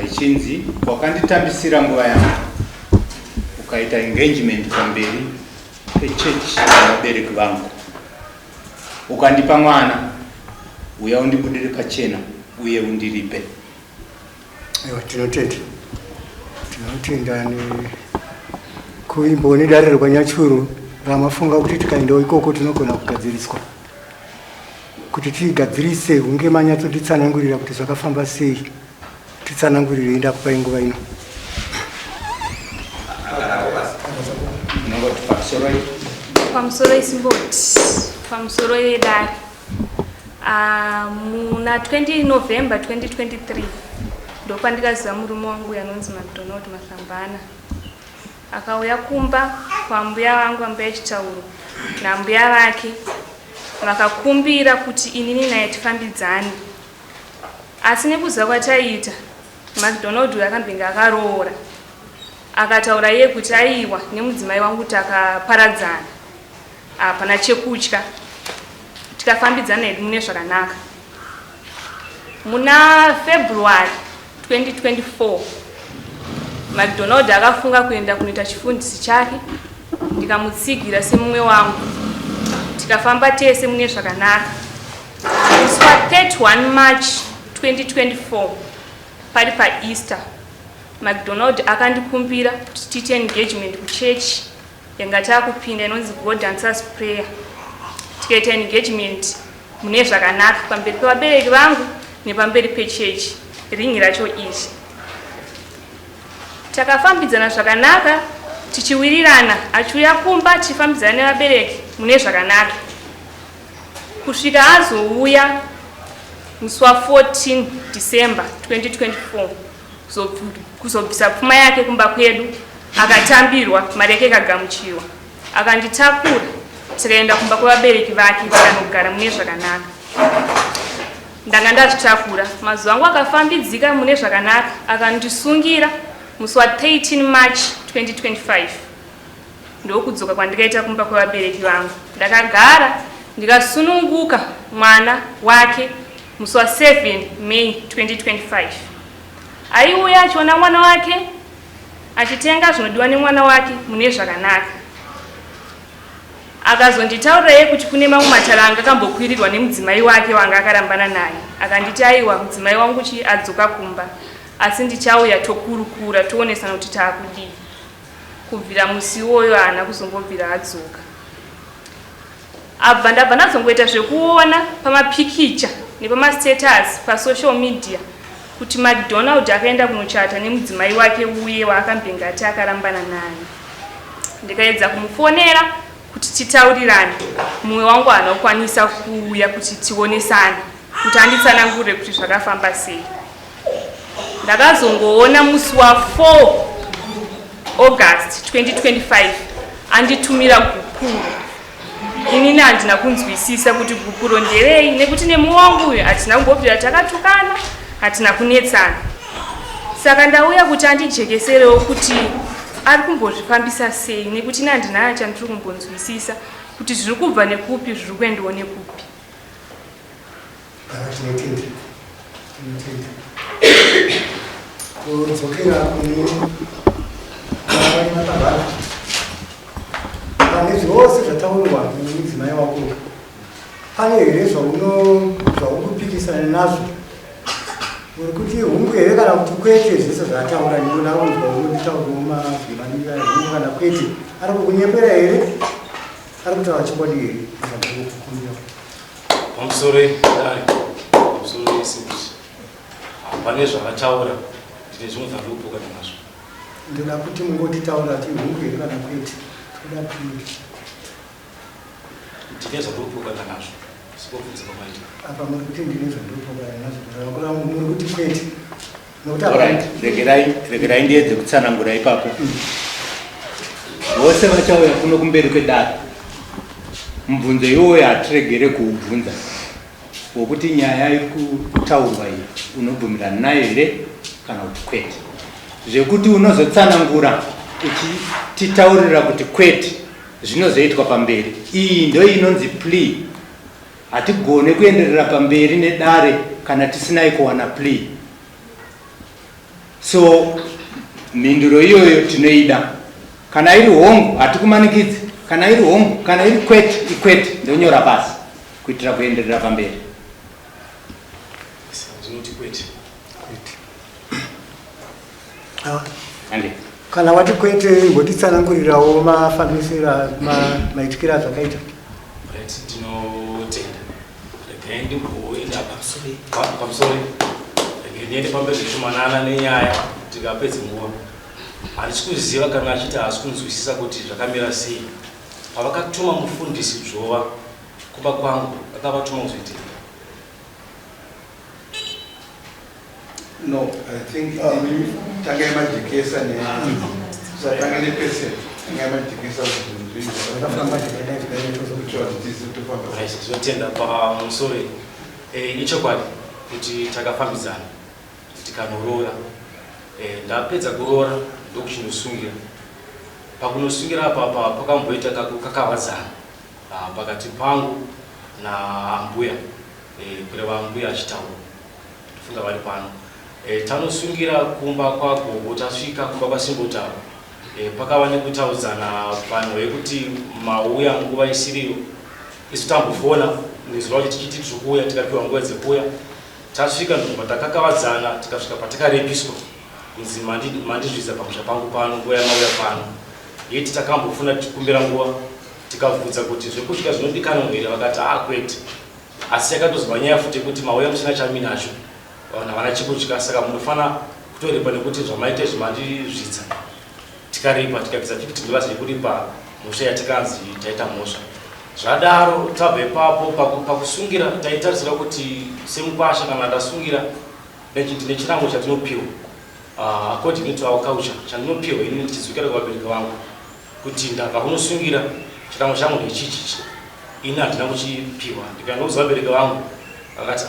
ichinzi wakanditambisira nguva yangu ukaita engagement pamberi pechechi nevabereki vangu ukandipa mwana uya undibudire pachena uye undiripe. Ewa tinotenda kuimbo nedariro kwanyachuru ramafunga kuti tikaendawo ikoko tinogona kugadziriswa kuti tigadzirise hunge manyatsotitsanangurira kuti zvakafamba sei titsanangurire enda kupa inguva ino. Pamusoro isimboti pamusoro yedare muna 20 November 2023 ndopandikaziva murume wangu yanonzi McDonald Masambana akauya kumba kwa mbuya wangu ambuya chitauro nambuya vake vakakumbira kuti inini naye tifambidzane, asi nekuziva kwataiita McDonald akambinga akaroora akataura iye kuti aiwa nemudzimai wangu takaparadzana hapana chekutya tikafambidzana hedu mune zvakanaka. Muna February 2024 McDonald akafunga kuenda kunoita chifundisi chake ndikamutsigira semumwe wangu tikafamba tese mune zvakanaka. Musi wa 31 March 2024 pari paEaster McDonald akandikumbira kuti tiite engagement kuchechi yanga taakupinda inonzi God Answers Prayer. Tikaita engagement mune zvakanaka pamberi pevabereki vangu nepamberi pechechi. Ringi racho izvi takafambidzana zvakanaka tichiwirirana achiuya kumba tichifambidzana nevabereki mune zvakanaka kusvika azouya musi wa 14 December 2024 kuzobvisa pfuma yake kumba kwedu akatambirwa mareke akagamuchiwa akanditakura tikaenda kumba kwevabereki vake vakanogara mune zvakanaka. Ndanga ndazvitakura mazuva angu akafambidzika mune zvakanaka akandisungira musi wa 13 March 2025 ndokudzoka kwandikaita kumba kwevabereki vangu. Ndakagara ndikasununguka mwana wake musi wa 7 May 2025 aiuya achiona mwana wake achitenga zvinodiwa nemwana wake mune zvakanaka. Akazonditaurira iye kuti kune mamwe mataranga akambokwirirwa nemudzimai wake wanga akarambana naye akanditi aiwa mudzimai wangu adzoka kumba asi ndichauya tokurukura toonesana kuti taakudii. Kubvira musi iwoyo haana kuzombobvira adzoka. Abva ndabva ndazongoita zvekuona pamapikicha nepamastatus pasocial media kuti McDonald akaenda kunochata nemudzimai wake uye waakambenge ati akarambana naye. Ndikaedza kumufonera kuti titaurirane, mumwe wangu haana kukwanisa kuuya kuti tionesane kuti anditsanangurire kuti zvakafamba sei. Ndakazongoona musi wa 4 August 2025 anditumira gukuro. Inini handina kunzwisisa kuti gukuro nderei nekuti nemumwe wangu uyu hatina kumbobvira takatukana hatina kunetsana. Saka ndauya kuti andijekeserewo kuti ari kumbozvifambisa sei nekuti ine handina chandiri kumbonzwisisa kuti zviri kubva nekupi zviri kuendawo nekupi. Kudzokera kune makabhara pane zvose zvataurwa nemudzimai wako pane here zvaurikupikisana nazvo uri kuti hungu here kana kuti kwete zvese zvataura ndinoona unzwa unotitaurwa mazvimanira hungu kana kwete ari kukunyepera here ari kutaura chikwadi here pamusoro edare pamusoro esikuti pane zvavataura ndine zvimwe zvandikupoka nazvo ndoda kuti mungotitaura ti hungu here kana kwete toda piri ndine zvandikupoka nazvo sikobvunza pamaita apa muri kuti ndine zvandikupoka nazvo muri kuti kwete regerai ndiedze kutsanangura ipapo. Vose vachauya kuno kumberi kwedare mubvunzo iwoyo hatiregere kuubvunza wokuti nyaya iri kutaurwa iyi unobvumirana nayo here kana kuti kwete. Zvekuti unozotsanangura uchititaurira kuti kwete zvinozoitwa pamberi. Iyi ndo inonzi plea. Hatigone kuenderera pamberi nedare kana tisinai kuwana plea. So mhinduro iyoyo tinoida. Kana iri hongu hatikumanikidzi, kana iri hongu, kana iri kwete ikwete ndonyora pasi kuitira kuenderera pamberi. Ndinoti kwete. Ande. Kana wati kwete ngotitsanangurirawo mafambisira maitikira zvakaita. Tinotenda. Regendi kuenda pamusoro. Regendi pamberi zvishomanana nenyaya tikapedza nguva. Handisi kuziva kana achiti haasi kunzwisisa kuti zvakamira sei. Pavakatuma mufundisi Dzova kuba kwangu akavatuma kuzoitira. No, I think tanga majikesa ne tanga ne pese tanga majikesa zvotenda pamusoro ichokwadi kuti takafambidzana tikanorora ndapedza kurora ndokuchinosungira pakunosungira apa pakamboita kakavadzana pakati pangu naambuya kureva ambuya achitaura tofunga vari pano tanosungira kumba kwagogo tasvika kumba kwasimbotaro pakava nekutaudzana panhu yekuti mauya nguva isiriyo isu tambofona nezuva kuti tichiti tikuuya tikapiwa nguva dzekuuya tasvika ndobva takakavadzana tikasvika patakarepiswa kunzi mandizvisa pamusha pangu pano nguva yamauya pano yeti takambofuna tikumbira nguva tikabvudza kuti zvekudya zvinodikanwa here vakati kwete asi yakatozva nyaya futi kuti mauya musina chaminacho vanhu havana chekudya saka munofana kutoripa nekuti zvamaita zvimandizvidza tikaripa tikabvisa 50 ndovasi yekuripa mhosva yatikanzi taita mhosva zvadaro tabva ipapo pakusungira taitarisira kuti semukwasha kana ndasungira nechirango chatinopiwa according to our culture chandinopiwa ini ndichizvikira kuvabereki vangu kuti ndabva kunosungira chirango changu ndechichichi ini handina kuchipiwa ndikaendauza vabereki vangu vakati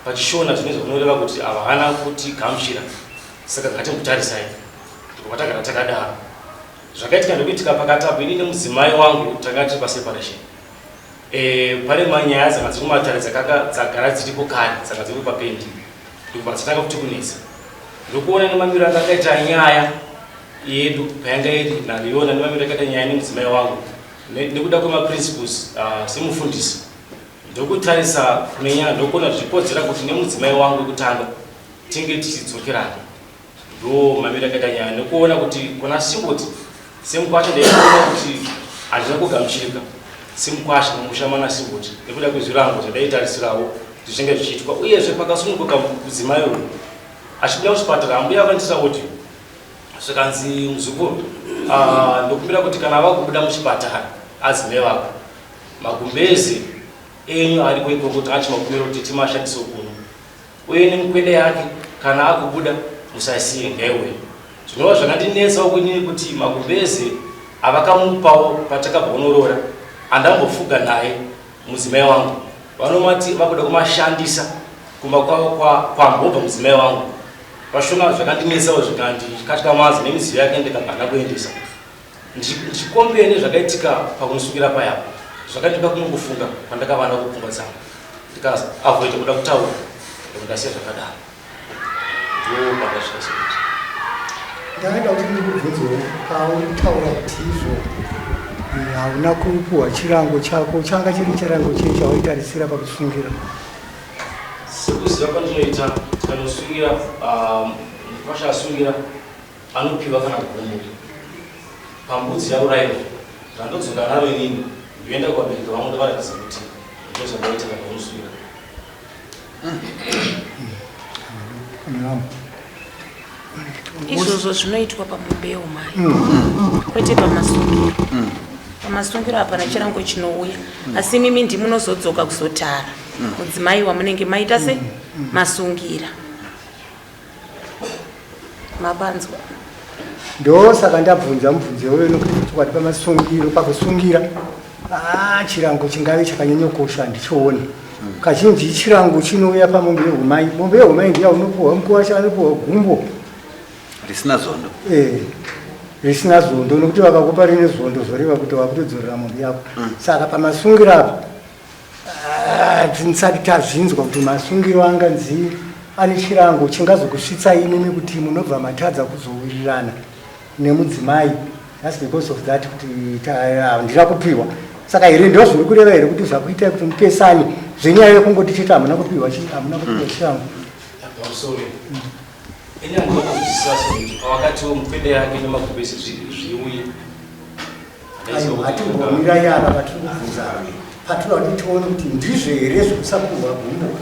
pachishona tinoizwa kunoreva kuti ava hana kuti gamuchira saka ngatimutarisai ndikwatakana takadaro zvakaitika ndokuitika pakati apo ini nemudzimai wangu tanga tiri paseparation pane manyaya dzanga dziri kumatare dzagara dziripo kare dzanga dziri papendi ndikubva dzatanga kuti kunetsa ndokuona nemamiro anga akaita nyaya yedu payanga iri nariona nemamiro akaita nyaya nemudzimai wangu nekuda kwemaprinciples semufundisi ndokutarisa kune nyaya ndokuona zvipodzera kuti nemudzimai wangu wekutanga tinge tichidzokerana ndo mamiro akaita nyaya nekuona kuti kuna simboti semukwasha ndaiona kuti handina kugamuchirika semukwasha mumushamana simboti nekuda kwezvirango zvadaitarisirawo kuti zvinge zvichiitwa uyezve pakasununguka mudzimai uyu achibuda kuchipatara ambuya akandisa audio zvikanzi muzukuru ndokumbira kuti kana ava kubuda muchipatara adzimai vako magumbezi enyu ariko ikoko kuti achimakumira kuti timashandise kuno uye nemukwende yake kana akubuda musasiye ngaiwe zvinova zvakandinetsawo kunini kuti magumbezi avakamupawo patakabva kunorora andambofuga naye mudzimai wangu vanomati vakuda kumashandisa kumba kwavo kwambobva mudzimai wangu pashona zvakandinetsawo zvikandikatyamadza nemidziyo yake ndikabva kuendesa ndichikombeni zvakaitika pakunosungira payapo zvakandipa kunongofunga pandakavana kupfungwa dzangu ndikaavoida kuda kutaura ndikundasiya zvakadaro ndo pandasvikaseii ndakaita kuti ndikubvunzewo pautaura kuti izvo hauna kupuhwa chirango chako changa chiri chirango chii chawaitarisira pakusungira sekuziva pandinoita tikanosungira mukwasha asungira anopiwa kana gumbo pambudzi yaurayiwa zvandodzoka naro inini ndoenda kuvabereki vangu ndovaratidza kuti ndozvandaita kana unosungira izvozvo zvinoitwa pamumbeyo mai kwete pamasungiro pamasungiro hapana chirango chinouya asi mimi ndimunozodzoka kuzotara mudzimai wamunenge maita se masungira mapanzwa ndosaka ndabvunza mubvunze wewe nokuti kwati pamasungiro pakusungira chirango chingave chakanyanyokosha ndichoone kazhinji chirango chinouya pamombe yehumai mombe yehumai ndiya unopuhwa mukuwasha anopuhwa gumbo risina zondo risina zondo nokuti vakakupa rine zondo zoreva kuti wakutodzorera mombe yako saka pamasungiro apa tisati tazvinzwa kuti masungiro anganzi ane chirango chingazokusvitsai inini kuti munobva matadza kuzowirirana nemudzimai. That's because of that kuti ndira kupiwa. Saka here ndo zviri kureva here kuti zvakuita kuti mupesane zvenyaya yekungoti chete hamuna kupiwa chirango. I'm sorry. Ini angoma kutisasa kuti wakati mukwende yake nemakubesi zviuye. Hatimbomira yara patiri kubvunza. Patinoda kuti tione kuti ndizvo here zvekusakurwa gumbo.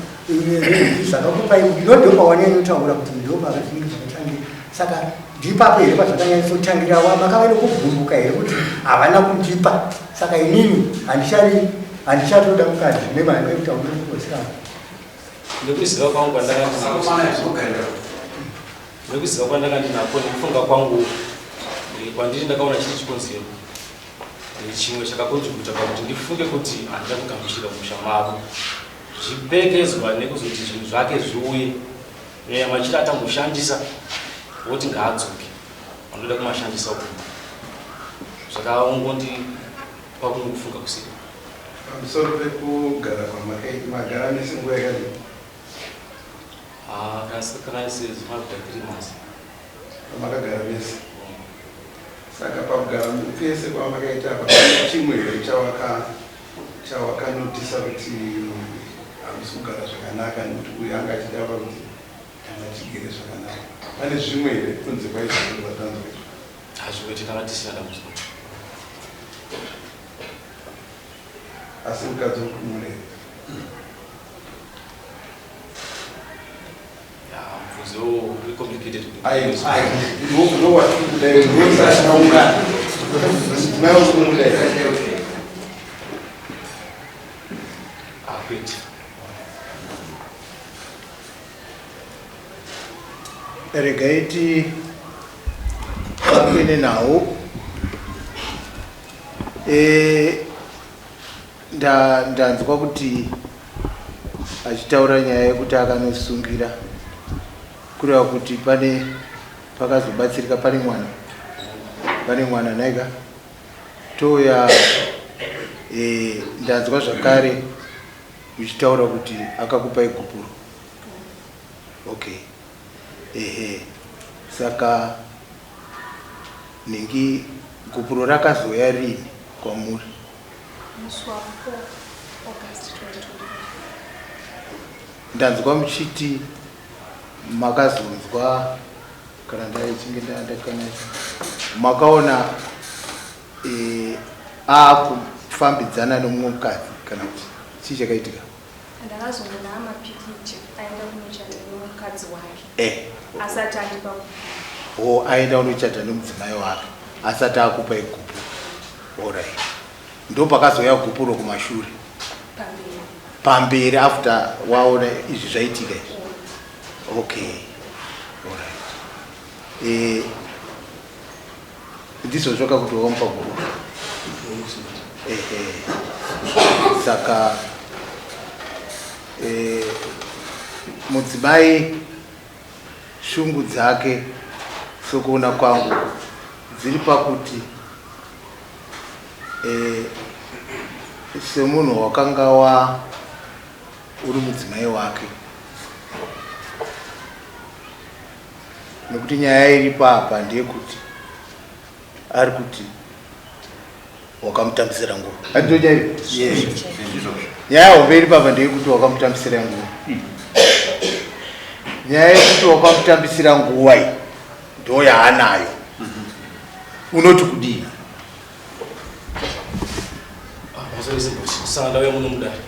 Zvakakupai ndizvo pawanenotaura kuti ndo pakazvinenge zvakatangira. Saka ndipapo here pazvakanyanyisa kutangira makava nekubvunduka here kuti havana kundipa. Saka inini handichatoda mukadzi nemhaka yekuti hamuna kukotsirana. Nekuziva kwangu kwandakandinako nekufunga kwangu kwandiri ndakaona chiri chikonzero chimwe chakakontributa pakuti ndifunge kuti handida kugamuchira musha mavo zvipekezwa nekuzoti zvinhu zvake zviuye machiri atamboshandisa woti ngaadzoke vanoda kumashandisa uku zvakaongondi pakunokufunga kusika pamusoro pekugara kwamagara nese nguva yakadini kana sezvimavita 3 months pamakagara nese. Saka pakugara pese kwamakaita chimwe here chawakanotisa kuti hamusi kugara zvakanaka nekuti uyu anga achida pakuti tigere zvakanaka. Pane zvimwe here kunze kwaizvozvo zvatanzwa hazvikuitikana tisina dambudziko asi mukadzi wokumurera mubvuzo complicated kwete regaiti vapene nawo ndanzwa kuti achitaura nyaya yekuti akanosungira kureva kuti pane pakazobatsirika pane mwana naiga toya ndanzwa zvakare uchitaura kuti akakupai gupuro. Okay. Saka ningi gupuro rakazoya rini kwamuri? Ndanzwa muchiti makazonzwa kana ndaichinge ndandakanacho makaona akufambidzana nomumwe mukadzi kana kuti chii chakaitika? Ndakazongoona amapikicha aenda kunochata nomukadzi wake asati andipa aenda kunochata nomudzimai wake asati akupai gupuro. Alright. Ndo pakazoya gupuro kumashure pamberi after waona izvi zvaitika izvi. Okay. Alright. Ndizvo zvoka kuti wakamupa gupuro. Saka mudzimai shungu dzake sokuona kwangu dziri pakuti semunhu wakanga uri mudzimai wake nekuti nyaya iri papa ndeyekuti ari kuti wakamutambisira nguva. Atitochaio nyaya hombe iri papa ndeyekuti wakamutambisira nguva. Nyaya yekuti wakamutambisira nguva iyi ndo yaanayo. Unoti kudini? kusanda uya muno mudari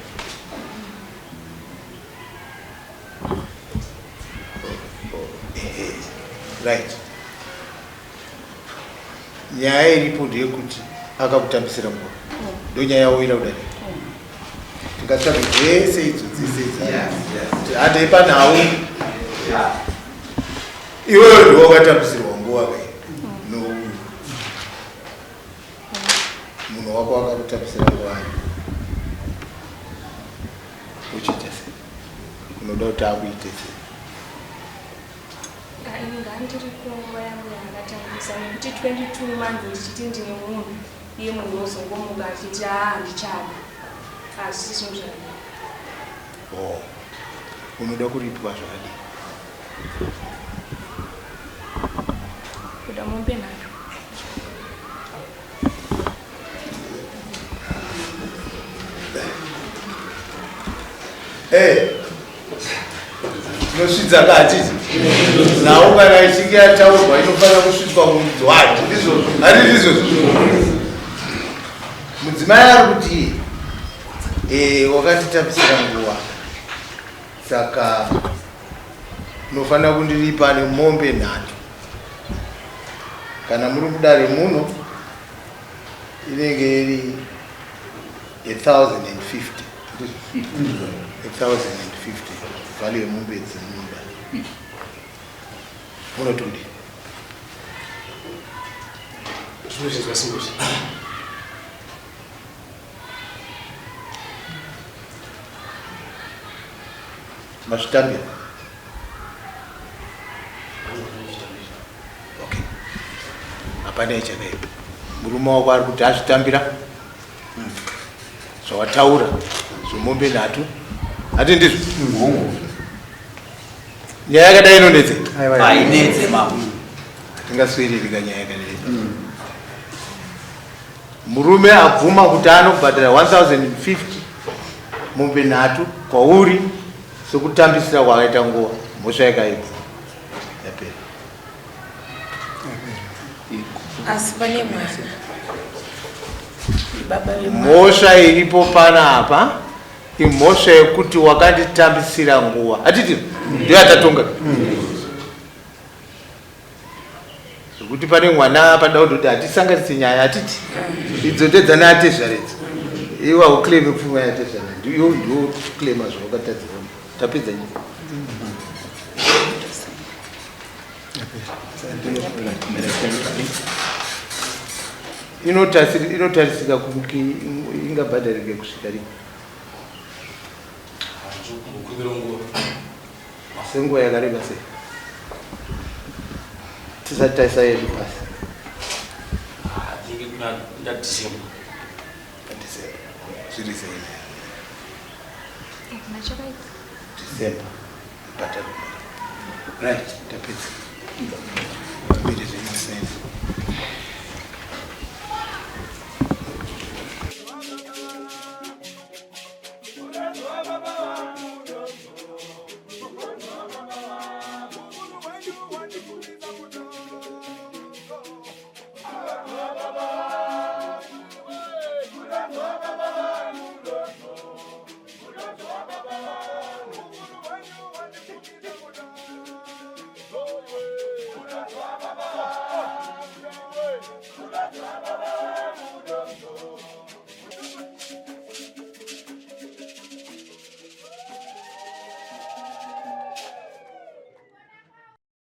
right. Nyaya iripo ndeyekuti akakutambisira nguva ndo nyaya yawira kudai. Tingatsvaka zvese idzo hataipa nawo iwewe ndo wakatambisirwa nguva kai nouyu munhu wako wakakutambisira nguva uchiita sei? Unoda kuti akuite sei? ndiri kunguva yangu yakatambisa nekuti 22 months ndichiti ndine munhu iye munhu unozongomuka achiti handichada asi zvinhu zvakadai. Unoda kuripwa zvakadii? kuda mombe nato nosvidza katizi nawo kana ichinge yataurwa inofanira kusvitswa mumudzi wacho izvozvo hari izvozvo mudzimai ari kuti wakanditambisira nguva saka unofanira kundiripa nemombe 3 kana muri kudare muno inenge iri 1,050 vale yemombe dzemumba unotodi zvinozvinzwa simbusi mazvitambira okay hapana ichakaipa murume wako ari kuti azvitambira zvawataura zvemombe 3 hati ndizvo nyaya yakadai inonetse Ainetse mama. hatingaswiriririka nyaya yakadai murume abvuma kuti anobhadhara 1,050 mombe 3 kwauri sekutambisira kwakaita nguva mhosva yakaipa yapera asi pane mwana baba mhosva iripo panapa imhosva yekuti wakanditambisira nguva hatiti ndio yatatonga zvekuti pane mwana pada kutoti hatisanganisi nyaya hatiti idzo ndedzana atezvaredzi iwe haukleme pfuma yatezvana ndiyo ndio klema zvawakatadzira tapedza nyika inotarisika kuti ingabhadharike kusvika rini senguva yakareba sei tisati taisa yedu pasi zviri sei nachakaita December bhadhara right tapedza miri zvenyusenza